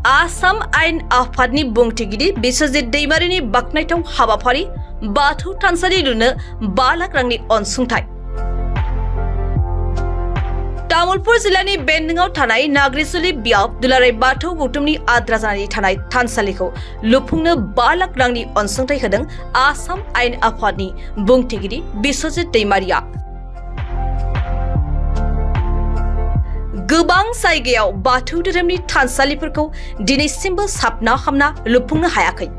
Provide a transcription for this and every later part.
आसाम आयेन आफादनि बुंथिगिरि बिस्वजित दैमारिनि बाख्नायथाव हाबाफारि बाथौ थानसालि लुनो 5 लाख रांनि अनसुंथाइ। तामुलपुर जिल्लानि बेन्दोंआव थानाय नाग्रिजुलि बियाब दुलाराय बाथौ गौथुमनि आद्रा जानानै थानाय थानसालिखौ लुफुंनो 5 लाख रांनि अनसुंथाइ होदों आसाम आयेन आफादनि बुंथिगिरि बिस्वजित दैमारिया। गोबां जायगायाव बाथौ धोरोमनि थानसालिफोरखौ दिनैसिमबो साबना हामना लुफुंनो हायाखै।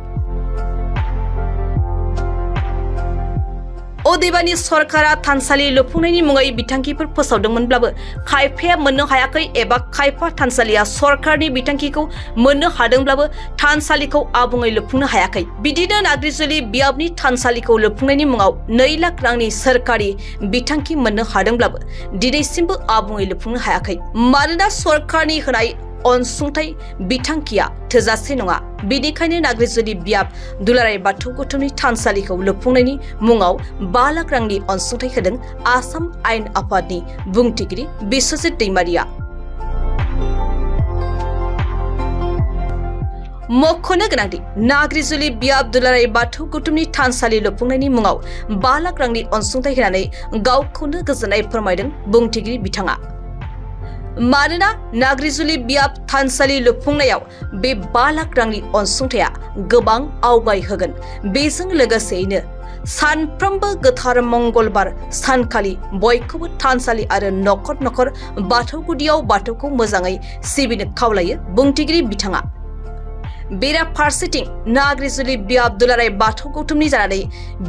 अदेबानि सरकारा थानसालि लुफुंनायनि मुङै बिथांखिफोर फोसावदोंमोनब्लाबो खायफाया मोननो हायाखै एबा खायफा थानसालिया सरकारनि बिथांखिखौ मोननो हादोंब्लाबो थानसालिखौ आबुङै लुफुंनो हायाखै। बिदिनो नाग्रिजुलि बियाबनि थानसालिखौ लुफुंनायनि मुङाव 2 लाख रांनि सोरखारि बिथांखि मोननो हादोंब्लाबो दिनैसिमबो आबुङै लुफुंनो हायाखै। मानोना सरकारनि होनाय अनसुंथाइ बिथांखिया थोजासे नङा। बेनिखायनो नाग्रिजुलि बियाब दुलाराय बाथौ गौथुमनि थानसालिखौ लुफुंनायनि मुङाव 5 लाख रांनि अनसुंथाइ होदों आसाम आयेन आफादनि बुंथिगिरि बिस्वजित दैमारिया। मख'नो गोनांदि नाग्रिजुलि बियाब दुलाराय बाथौ गौथुमनि थानसालि लुफुंनायनि मुङाव 5 लाख रांनि अनसुंथाइ होनानै गावखौनो गोजोननाय फोरमायदों बुंथिगिरि बिथाङा। मानोना नाग्रिजुलि बियाब थानसालि लुफुंनायाव बे 5 लाख रांनि अनसुंथाइया गोबां आवगाय होगोन। बेजों लोगोसेयैनो सानफ्रोमबो गोथार मंगलबार सानखालि बयखौबो थानसालि आरो नखर नखर बाथौ गुदियाव बाथौखौ मोजाङै सिबिनो खावलायो बुंथिगिरि बिथाङा। बेराफारसेथिं नाग्रिजुलि बियाब दुलाराय बाथौ गौथुमनि जानानै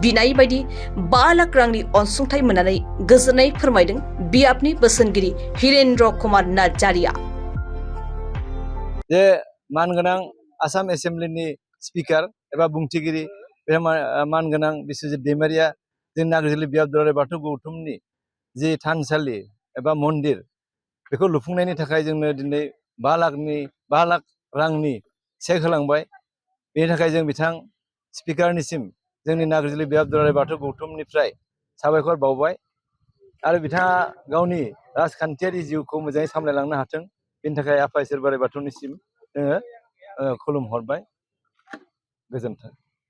बिनाय बायदि 5 लाख रांनि अनसुंथाइ मोननानै गोजोननाय फोरमायदों बियाबनि बोसोनगिरि हिरेन्द्र कुमार नार्जारिया। जे मानगोनां आसाम एसेम्बलिनि स्पिकार एबा बुंथिगिरि बे मानगोनां बिस्वजित दैमारिया जों नाग्रिजुलि बियाब दुलाराय बाथौ गौथुमनि जि थानसालि एबा मन्दिर बेखौ लुफुंनायनि थाखाय जोंनो दिनै 5 लाख रांनि चेक होलांबाय। बेनि थाखाय जों बिथां स्पिकारनिसिम जोंनि नाग्रिजुलि बियाब दुलाराय बाथौ गौथुमनिफ्राय साबायखर बावबाय आरो बिथाङा गावनि राजखान्थियारि जिउखौ मोजाङै सामलायलांनो हाथों बेनि थाखाय आफा इसोर बोराइ बाथौनिसिम जोङो खुलुमहरबाय। गोजोन्थों।